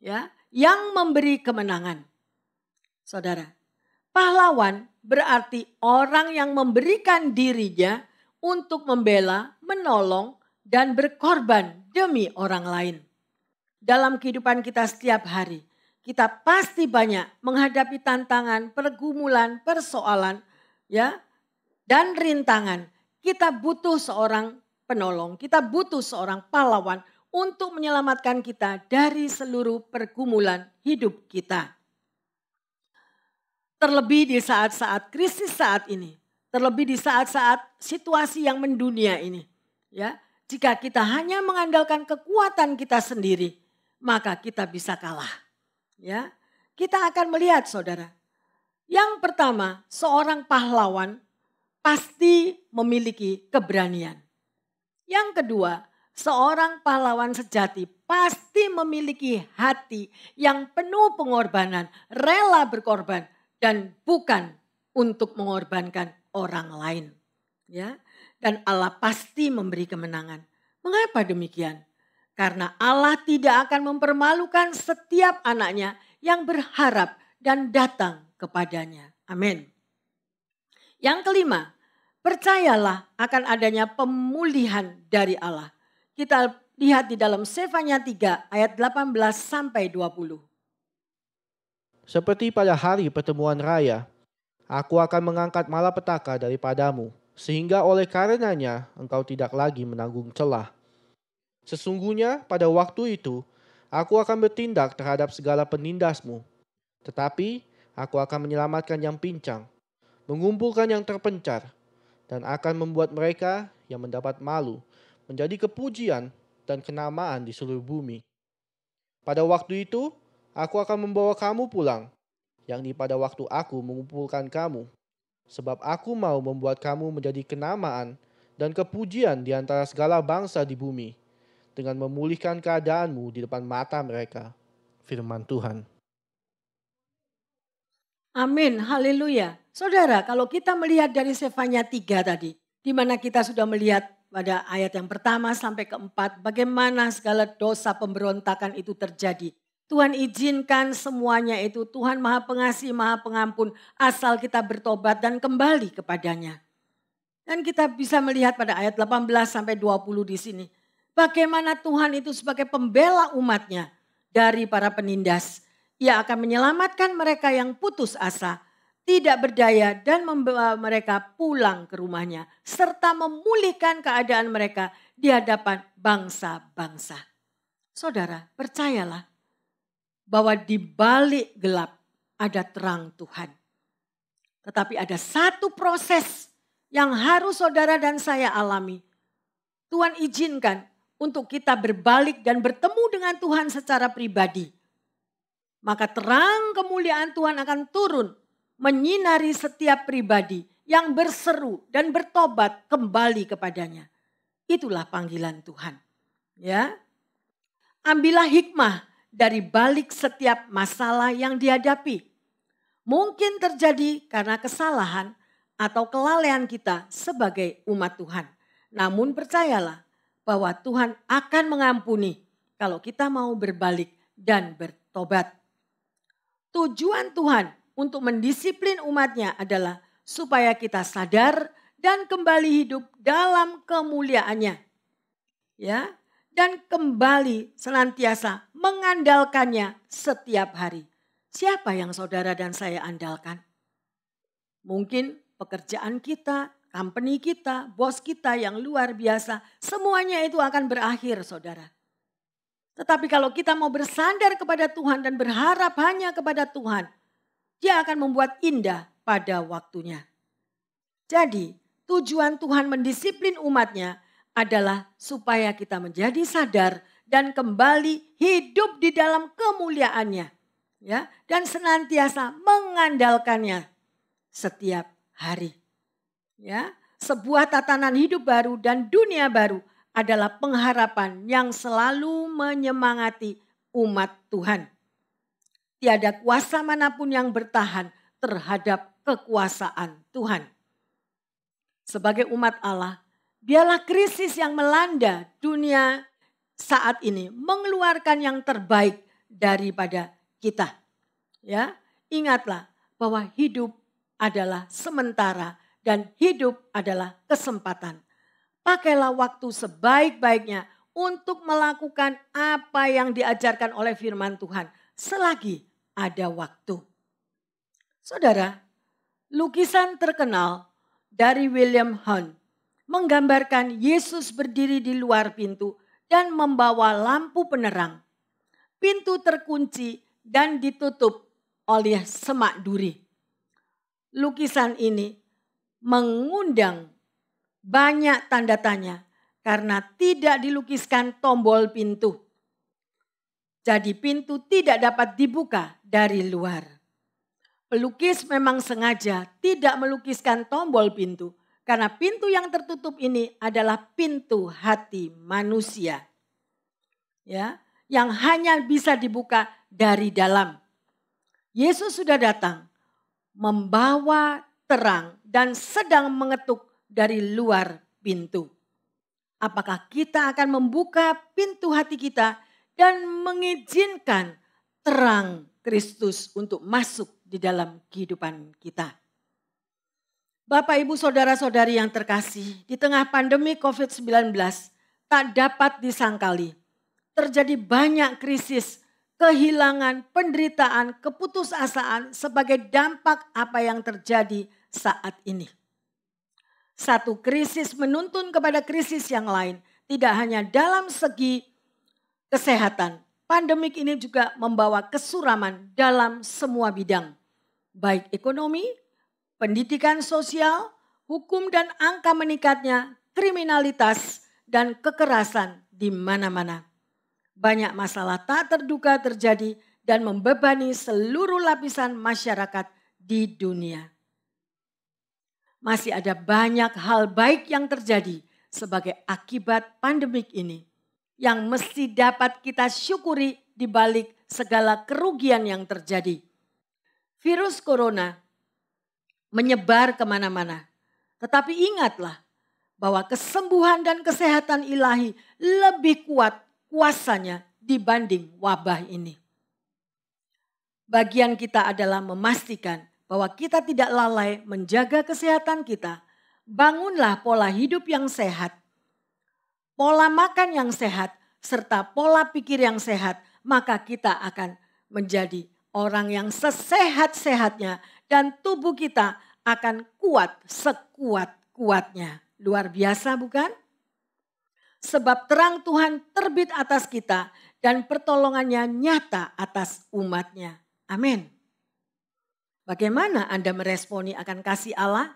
ya, yang memberi kemenangan. Saudara, pahlawan berarti orang yang memberikan dirinya untuk membela, menolong, dan berkorban demi orang lain. Dalam kehidupan kita setiap hari, kita pasti banyak menghadapi tantangan, pergumulan, persoalan, ya, dan rintangan. Kita butuh seorang penolong, kita butuh seorang pahlawan untuk menyelamatkan kita dari seluruh pergumulan hidup kita. Terlebih di saat-saat krisis saat ini, terlebih di saat-saat situasi yang mendunia ini, ya. Jika kita hanya mengandalkan kekuatan kita sendiri, maka kita bisa kalah. Ya, kita akan melihat saudara. Yang pertama, seorang pahlawan pasti memiliki keberanian. Yang kedua, seorang pahlawan sejati pasti memiliki hati yang penuh pengorbanan, rela berkorban dan bukan untuk mengorbankan orang lain. Ya, dan Allah pasti memberi kemenangan. Mengapa demikian? Karena Allah tidak akan mempermalukan setiap anaknya yang berharap dan datang kepadanya. Amin. Yang kelima, percayalah akan adanya pemulihan dari Allah. Kita lihat di dalam Sefanya 3 ayat 18 sampai 20. Seperti pada hari pertemuan raya, aku akan mengangkat malapetaka daripadamu, sehingga oleh karenanya engkau tidak lagi menanggung celah. Sesungguhnya pada waktu itu, aku akan bertindak terhadap segala penindasmu, tetapi aku akan menyelamatkan yang pincang, mengumpulkan yang terpencar, dan akan membuat mereka yang mendapat malu menjadi kepujian dan kenamaan di seluruh bumi. Pada waktu itu, aku akan membawa kamu pulang, yakni pada waktu aku mengumpulkan kamu, sebab aku mau membuat kamu menjadi kenamaan dan kepujian di antara segala bangsa di bumi, dengan memulihkan keadaanmu di depan mata mereka. Firman Tuhan. Amin, haleluya. Saudara, kalau kita melihat dari Sefanya 3 tadi, di mana kita sudah melihat pada ayat yang pertama sampai keempat, bagaimana segala dosa pemberontakan itu terjadi. Tuhan izinkan semuanya itu, Tuhan Maha Pengasih, Maha Pengampun, asal kita bertobat dan kembali kepadanya. Dan kita bisa melihat pada ayat 18 sampai 20 di sini, bagaimana Tuhan itu sebagai pembela umatnya dari para penindas. Ia akan menyelamatkan mereka yang putus asa, tidak berdaya dan membawa mereka pulang ke rumahnya. Serta memulihkan keadaan mereka di hadapan bangsa-bangsa. Saudara, percayalah bahwa di balik gelap ada terang Tuhan. Tetapi ada satu proses yang harus saudara dan saya alami. Tuhan izinkan untuk kita berbalik dan bertemu dengan Tuhan secara pribadi. Maka terang kemuliaan Tuhan akan turun menyinari setiap pribadi yang berseru dan bertobat kembali kepadanya. Itulah panggilan Tuhan. Ya. Ambillah hikmah dari balik setiap masalah yang dihadapi. Mungkin terjadi karena kesalahan atau kelalaian kita sebagai umat Tuhan. Namun percayalah bahwa Tuhan akan mengampuni kalau kita mau berbalik dan bertobat. Tujuan Tuhan untuk mendisiplin umatnya adalah supaya kita sadar dan kembali hidup dalam kemuliaannya. Ya, dan kembali senantiasa mengandalkannya setiap hari. Siapa yang saudara dan saya andalkan? Mungkin pekerjaan kita, company kita, bos kita yang luar biasa. Semuanya itu akan berakhir, saudara. Tetapi kalau kita mau bersandar kepada Tuhan dan berharap hanya kepada Tuhan, Dia akan membuat indah pada waktunya. Jadi tujuan Tuhan mendisiplin umatnya adalah supaya kita menjadi sadar dan kembali hidup di dalam kemuliaannya. Ya, dan senantiasa mengandalkannya setiap hari. Ya, sebuah tatanan hidup baru dan dunia baru adalah pengharapan yang selalu menyemangati umat Tuhan. Tiada kuasa manapun yang bertahan terhadap kekuasaan Tuhan. Sebagai umat Allah, biarlah krisis yang melanda dunia saat ini mengeluarkan yang terbaik daripada kita. Ya, ingatlah bahwa hidup adalah sementara dan hidup adalah kesempatan. Pakailah waktu sebaik-baiknya untuk melakukan apa yang diajarkan oleh firman Tuhan selagi ada waktu. Saudara, lukisan terkenal dari William Hunt menggambarkan Yesus berdiri di luar pintu dan membawa lampu penerang. Pintu terkunci dan ditutup oleh semak duri. Lukisan ini mengundang banyak tanda tanya karena tidak dilukiskan tombol pintu. Jadi pintu tidak dapat dibuka dari luar. Pelukis memang sengaja tidak melukiskan tombol pintu Karena pintu yang tertutup ini adalah pintu hati manusia. Ya, yang hanya bisa dibuka dari dalam. Yesus sudah datang membawa terang dan sedang mengetuk dari luar pintu. Apakah kita akan membuka pintu hati kita dan mengizinkan terang Kristus untuk masuk di dalam kehidupan kita? Bapak, Ibu, Saudara-saudari yang terkasih, di tengah pandemi COVID-19 tak dapat disangkali. Terjadi banyak krisis, kehilangan, penderitaan, keputusasaan sebagai dampak apa yang terjadi saat ini. Satu krisis menuntun kepada krisis yang lain, tidak hanya dalam segi kesehatan. Pandemik ini juga membawa kesuraman dalam semua bidang, baik ekonomi, pendidikan sosial, hukum dan angka meningkatnya, kriminalitas dan kekerasan di mana-mana. Banyak masalah tak terduga terjadi dan membebani seluruh lapisan masyarakat di dunia. Masih ada banyak hal baik yang terjadi sebagai akibat pandemik ini yang mesti dapat kita syukuri di balik segala kerugian yang terjadi. Virus corona menyebar kemana-mana. Tetapi ingatlah bahwa kesembuhan dan kesehatan ilahi lebih kuat kuasanya dibanding wabah ini. Bagian kita adalah memastikan bahwa kita tidak lalai menjaga kesehatan kita. Bangunlah pola hidup yang sehat, pola makan yang sehat, serta pola pikir yang sehat. Maka kita akan menjadi orang yang sesehat-sehatnya dan tubuh kita akan kuat sekuat-kuatnya. Luar biasa bukan? Sebab terang Tuhan terbit atas kita dan pertolongannya nyata atas umatnya. Amin. Bagaimana Anda meresponi akan kasih Allah?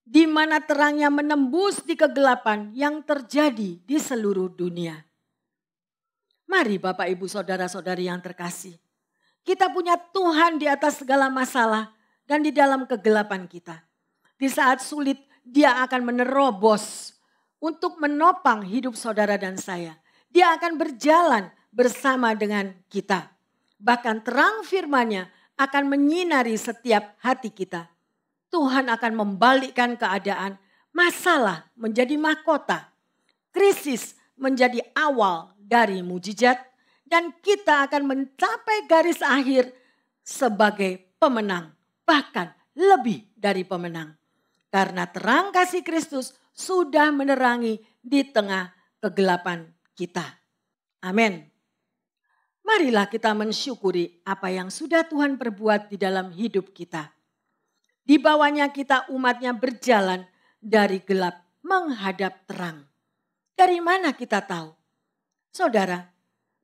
Di mana terangnya menembus di kegelapan yang terjadi di seluruh dunia. Mari Bapak, Ibu, Saudara-saudari yang terkasih. Kita punya Tuhan di atas segala masalah dan di dalam kegelapan kita. Di saat sulit Dia akan menerobos untuk menopang hidup saudara dan saya. Dia akan berjalan bersama dengan kita. Bahkan terang firman-Nya akan menyinari setiap hati kita. Tuhan akan membalikkan keadaan, masalah menjadi mahkota, krisis menjadi awal dari mujizat, dan kita akan mencapai garis akhir sebagai pemenang, bahkan lebih dari pemenang. Karena terang kasih Kristus sudah menerangi di tengah kegelapan kita. Amin. Marilah kita mensyukuri apa yang sudah Tuhan perbuat di dalam hidup kita. Di bawahnya kita umatnya berjalan dari gelap menghadap terang. Dari mana kita tahu? Saudara,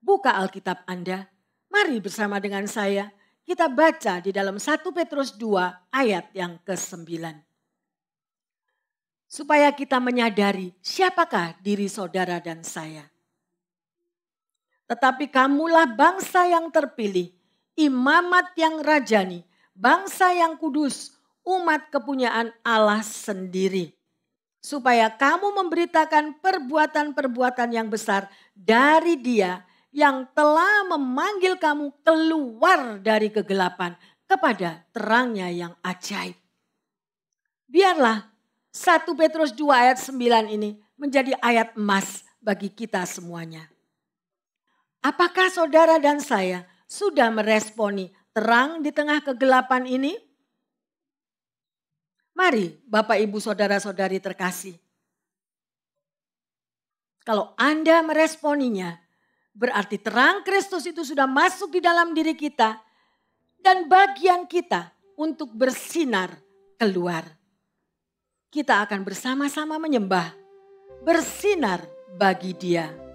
buka Alkitab Anda. Mari bersama dengan saya kita baca di dalam 1 Petrus 2 ayat yang ke-9. Supaya kita menyadari siapakah diri saudara dan saya. Tetapi kamulah bangsa yang terpilih, imamat yang rajani, bangsa yang kudus, umat kepunyaan Allah sendiri. Supaya kamu memberitakan perbuatan-perbuatan yang besar dari Dia yang telah memanggil kamu keluar dari kegelapan kepada terangnya yang ajaib. Biarlah 1 Petrus 2 ayat 9 ini menjadi ayat emas bagi kita semuanya. Apakah saudara dan saya sudah meresponi terang di tengah kegelapan ini? Mari Bapak, Ibu, Saudara-saudari terkasih. Kalau Anda meresponinya, berarti terang Kristus itu sudah masuk di dalam diri kita dan bagian kita untuk bersinar keluar. Kita akan bersama-sama menyembah, bersinar bagi Dia.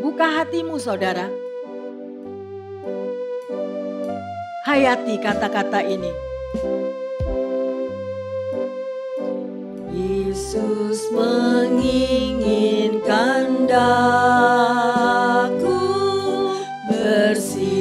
Buka hatimu saudara. Hayati kata-kata ini. Yesus menginginkan daku bersinar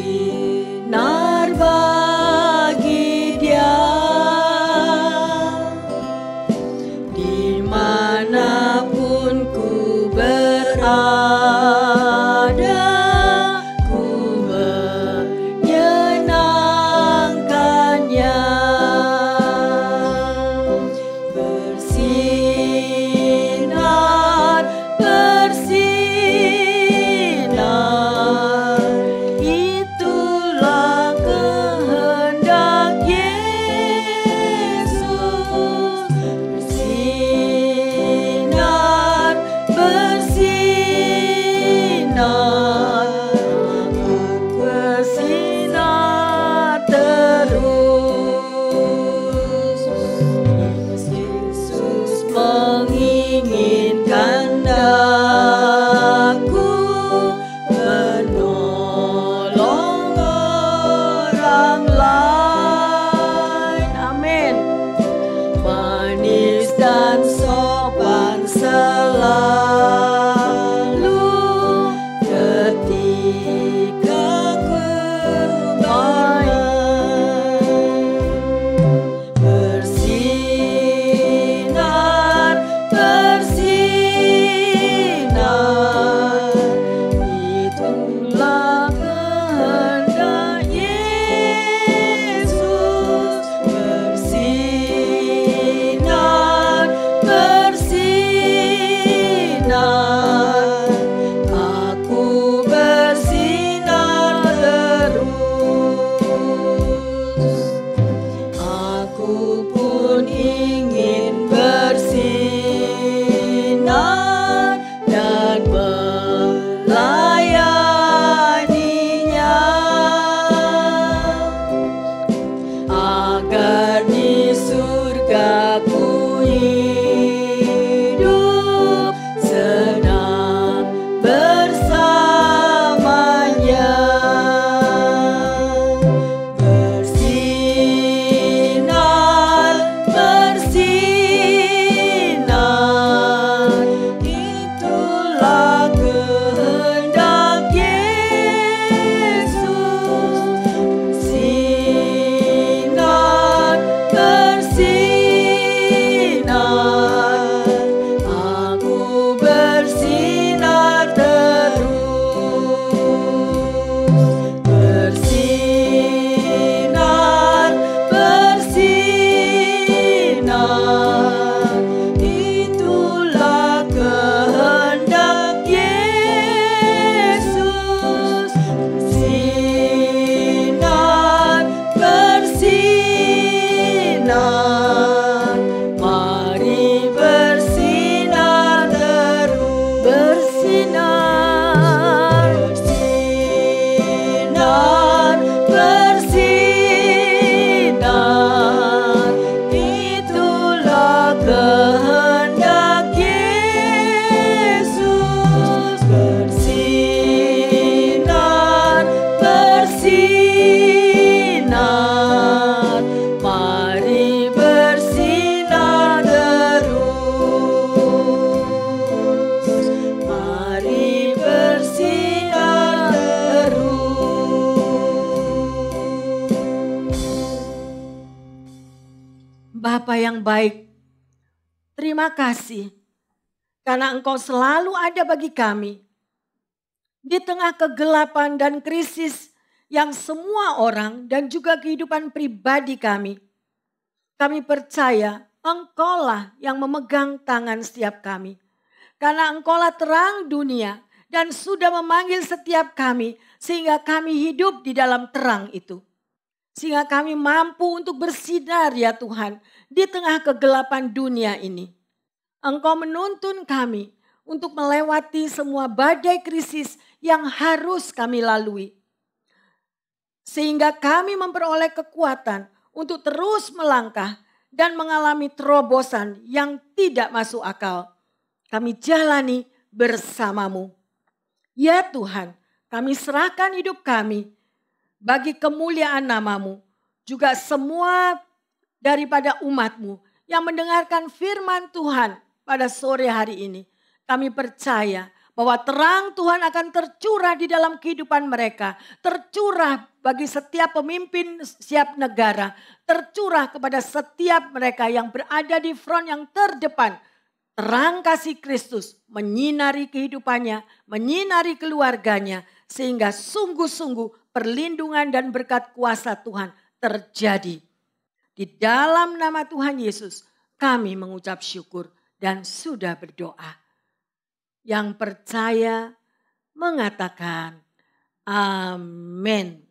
yang baik. Terima kasih karena Engkau selalu ada bagi kami. Di tengah kegelapan dan krisis yang semua orang dan juga kehidupan pribadi kami percaya Engkaulah yang memegang tangan setiap kami. Karena Engkaulah terang dunia dan sudah memanggil setiap kami sehingga kami hidup di dalam terang itu. Sehingga kami mampu untuk bersinar ya Tuhan di tengah kegelapan dunia ini. Engkau menuntun kami untuk melewati semua badai krisis yang harus kami lalui. Sehingga kami memperoleh kekuatan untuk terus melangkah dan mengalami terobosan yang tidak masuk akal. Kami jalani bersamamu. Ya Tuhan, kami serahkan hidup kami bagi kemuliaan nama-Mu, juga semua daripada umat-Mu yang mendengarkan firman Tuhan pada sore hari ini. Kami percaya bahwa terang Tuhan akan tercurah di dalam kehidupan mereka, tercurah bagi setiap pemimpin setiap negara, tercurah kepada setiap mereka yang berada di front yang terdepan. Terang kasih Kristus menyinari kehidupannya, menyinari keluarganya, sehingga sungguh-sungguh perlindungan dan berkat kuasa Tuhan terjadi. Di dalam nama Tuhan Yesus kami mengucap syukur dan sudah berdoa. Yang percaya mengatakan amin.